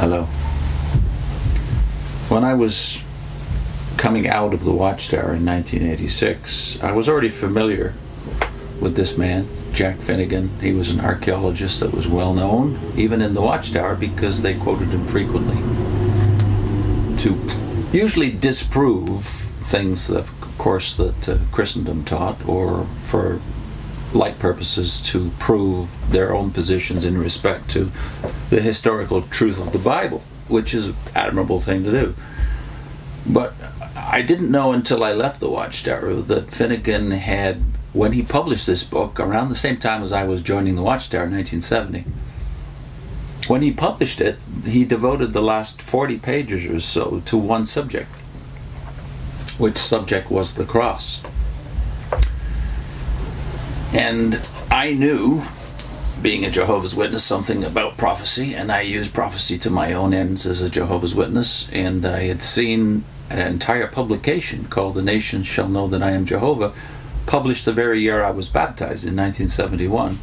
Hello. When I was coming out of the Watchtower in 1986, I was already familiar with this man, Jack Finegan. He was an archaeologist that was well known, even in the Watchtower, because they quoted him frequently to usually disprove things that, of course, that Christendom taught, or for like purposes to prove their own positions in respect to the historical truth of the Bible, which is an admirable thing to do. But I didn't know until I left the Watchtower that Finegan had, when he published this book, around the same time as I was joining the Watchtower in 1970, when he published it, he devoted the last 40 pages or so to one subject, which subject was the cross. And I knew, being a Jehovah's Witness, something about prophecy, and I used prophecy to my own ends as a Jehovah's Witness, and I had seen an entire publication called The Nations Shall Know That I Am Jehovah, published the very year I was baptized in 1971.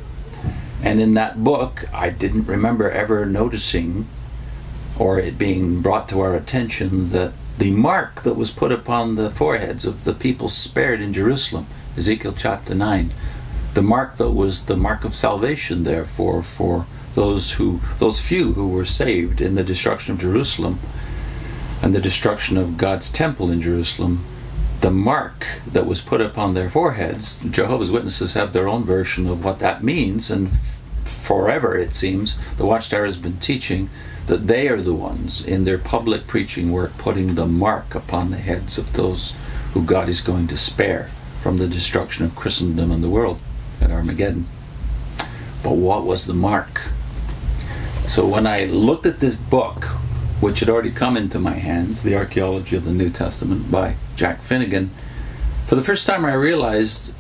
And in that book, I didn't remember ever noticing, or it being brought to our attention, that the mark that was put upon the foreheads of the people spared in Jerusalem, Ezekiel chapter 9, the mark that was the mark of salvation, therefore, for those few who were saved in the destruction of Jerusalem and the destruction of God's temple in Jerusalem, the mark that was put upon their foreheads, Jehovah's Witnesses have their own version of what that means, and forever, it seems, the Watchtower has been teaching that they are the ones in their public preaching work putting the mark upon the heads of those who God is going to spare from the destruction of Christendom and the world at Armageddon. But what was the mark? So when I looked at this book, which had already come into my hands, The Archaeology of the New Testament by Jack Finegan, for the first time I realized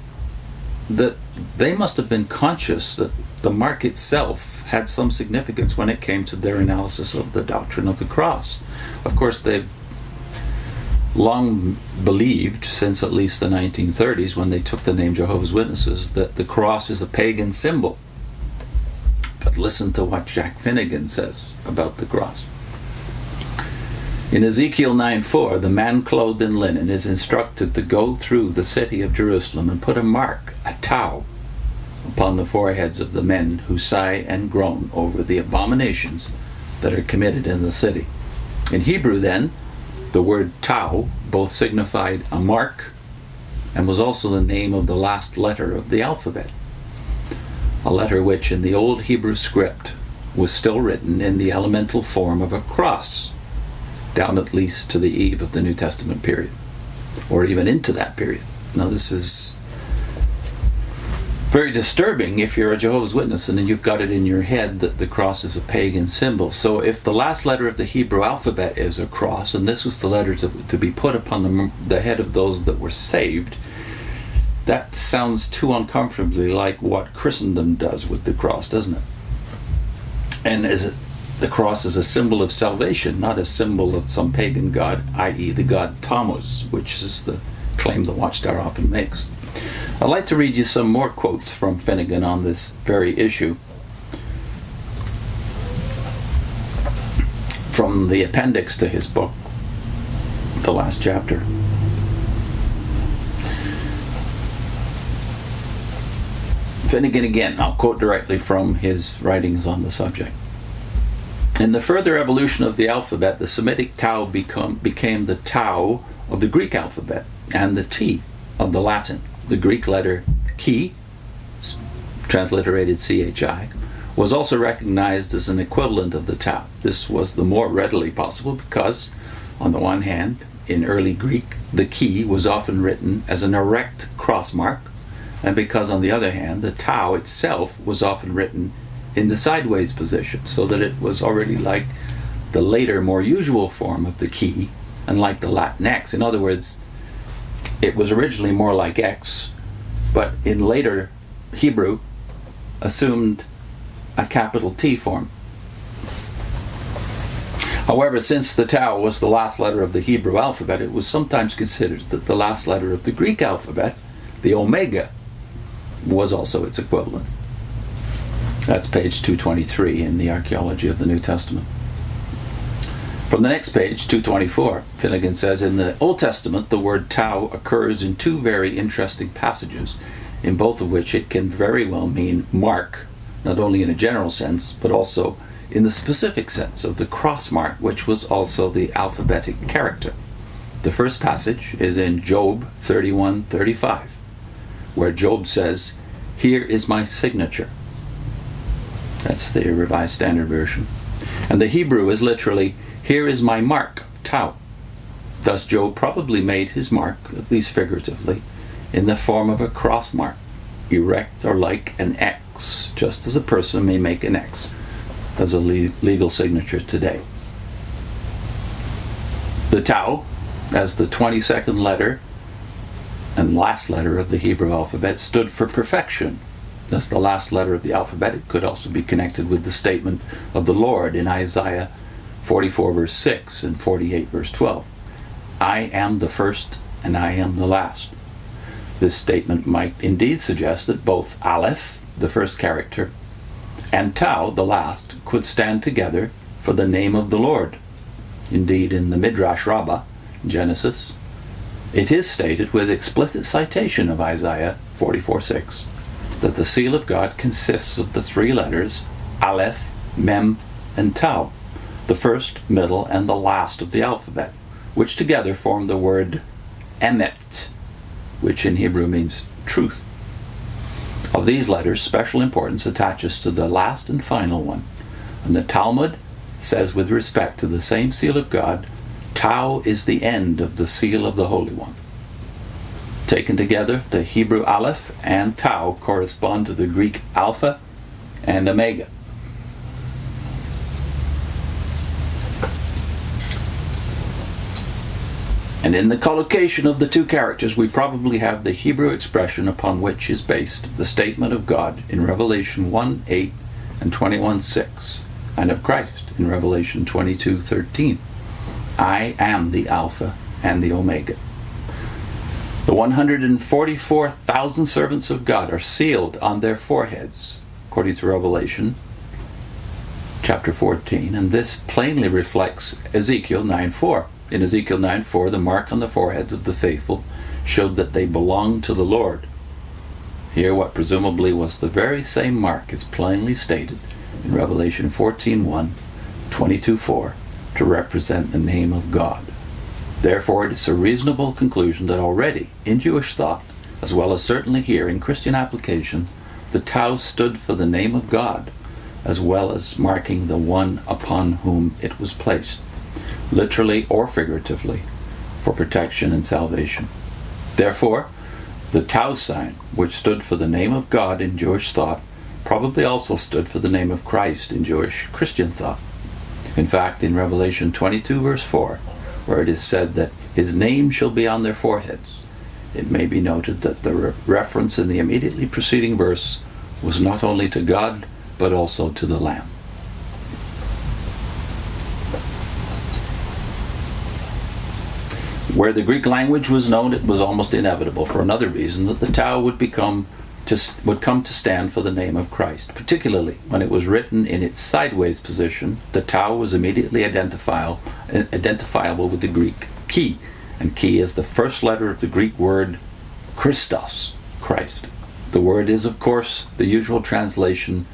that they must have been conscious that the mark itself had some significance when it came to their analysis of the doctrine of the cross. Of course, they've long believed, since at least the 1930s, when they took the name Jehovah's Witnesses, that the cross is a pagan symbol. But listen to what Jack Finegan says about the cross. In Ezekiel 9:4, the man clothed in linen is instructed to go through the city of Jerusalem and put a mark, a tau, upon the foreheads of the men who sigh and groan over the abominations that are committed in the city. In Hebrew, then, the word tau both signified a mark and was also the name of the last letter of the alphabet, a letter which in the old Hebrew script was still written in the elemental form of a cross, down at least to the eve of the New Testament period, or even into that period. Now, this is very disturbing if you're a Jehovah's Witness and then you've got it in your head that the cross is a pagan symbol. So if the last letter of the Hebrew alphabet is a cross, and this was the letter to be put upon the head of those that were saved, that sounds too uncomfortably like what Christendom does with the cross, doesn't it? And the cross is a symbol of salvation, not a symbol of some pagan god, i.e. the god Tammuz, which is the claim the Watchtower often makes. I'd like to read you some more quotes from Finegan on this very issue, from the appendix to his book, the last chapter. Finegan again, I'll quote directly from his writings on the subject. In the further evolution of the alphabet, the Semitic tau became the tau of the Greek alphabet and the T of the Latin. The Greek letter chi, transliterated chi, was also recognized as an equivalent of the tau. This was the more readily possible because, on the one hand, in early Greek, the chi was often written as an erect cross mark, and because, on the other hand, the tau itself was often written in the sideways position, so that it was already like the later, more usual form of the chi, and like the Latin X. In other words, it was originally more like X, but in later Hebrew assumed a capital T form. However, since the tau was the last letter of the Hebrew alphabet, it was sometimes considered that the last letter of the Greek alphabet, the omega, was also its equivalent. That's page 223 in the Archaeology of the New Testament. From the next page, 224, Finegan says, in the Old Testament, the word tau occurs in two very interesting passages, in both of which it can very well mean mark, not only in a general sense, but also in the specific sense of the cross mark, which was also the alphabetic character. The first passage is in Job 31:35, where Job says, "Here is my signature." That's the Revised Standard Version. And the Hebrew is literally, "Here is my mark, tau." Thus Job probably made his mark, at least figuratively, in the form of a cross mark, erect or like an X, just as a person may make an X as a legal signature today. The tau, as the 22nd letter and last letter of the Hebrew alphabet, stood for perfection. Thus the last letter of the alphabet, it could also be connected with the statement of the Lord in Isaiah 44 verse 6 and 48 verse 12. "I am the first and I am the last." This statement might indeed suggest that both Aleph, the first character, and Tau, the last, could stand together for the name of the Lord. Indeed, in the Midrash Rabbah, Genesis, it is stated with explicit citation of Isaiah 44:6 that the seal of God consists of the three letters Aleph, Mem, and Tau, the first, middle, and the last of the alphabet, which together form the word Emet, which in Hebrew means truth. Of these letters, special importance attaches to the last and final one, and the Talmud says with respect to the same seal of God, Tau is the end of the seal of the Holy One. Taken together, the Hebrew Aleph and Tau correspond to the Greek Alpha and Omega. And in the collocation of the two characters, we probably have the Hebrew expression upon which is based the statement of God in Revelation 1:8 and 21:6, and of Christ in Revelation 22:13. "I am the Alpha and the Omega." The 144,000 servants of God are sealed on their foreheads, according to Revelation chapter 14, and this plainly reflects Ezekiel 9:4. In Ezekiel 9:4, the mark on the foreheads of the faithful showed that they belonged to the Lord. Here, what presumably was the very same mark is plainly stated in Revelation 14:1, 22:4, to represent the name of God. Therefore, it is a reasonable conclusion that already, in Jewish thought, as well as certainly here in Christian application, the Tau stood for the name of God, as well as marking the one upon whom it was placed, literally or figuratively, for protection and salvation. Therefore, the Tau sign, which stood for the name of God in Jewish thought, probably also stood for the name of Christ in Jewish Christian thought. In fact, in Revelation 22 verse 4, where it is said that his name shall be on their foreheads, it may be noted that the reference in the immediately preceding verse was not only to God, but also to the Lamb. Where the Greek language was known, it was almost inevitable for another reason that the Tau would come to stand for the name of Christ. Particularly when it was written in its sideways position, the Tau was immediately identifiable with the Greek chi, and chi is the first letter of the Greek word Christos, Christ. The word is, of course, the usual translation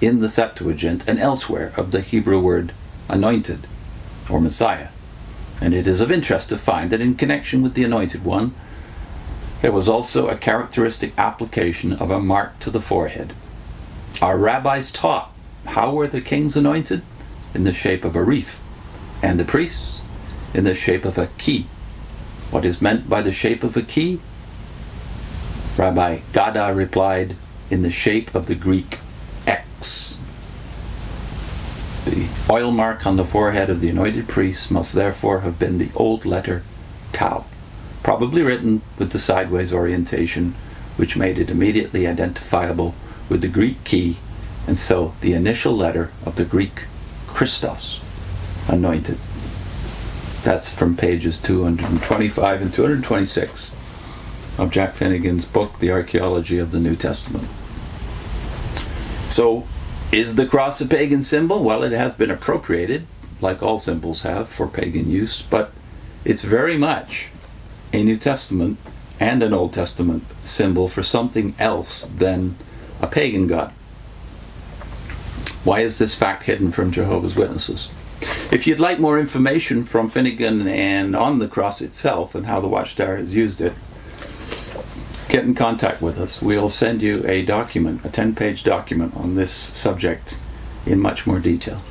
in the Septuagint and elsewhere of the Hebrew word anointed or Messiah. And it is of interest to find that in connection with the Anointed One, there was also a characteristic application of a mark to the forehead. Our rabbis taught how were the kings anointed? In the shape of a wreath, and the priests in the shape of a key. What is meant by the shape of a key? Rabbi Gada replied, in the shape of the Greek X. The oil mark on the forehead of the anointed priest must therefore have been the old letter Tau, probably written with the sideways orientation, which made it immediately identifiable with the Greek key, and so the initial letter of the Greek Christos, anointed. That's from pages 225 and 226 of Jack Finegan's book, The Archaeology of the New Testament. So, is the cross a pagan symbol? Well, it has been appropriated like all symbols have for pagan use, but it's very much a New Testament and an Old Testament symbol for something else than a pagan god. Why is this fact hidden from Jehovah's Witnesses? If you'd like more information from Finegan and on the cross itself and how the Watchtower has used it, get in contact with us. We'll send you a document, a 10-page document on this subject in much more detail.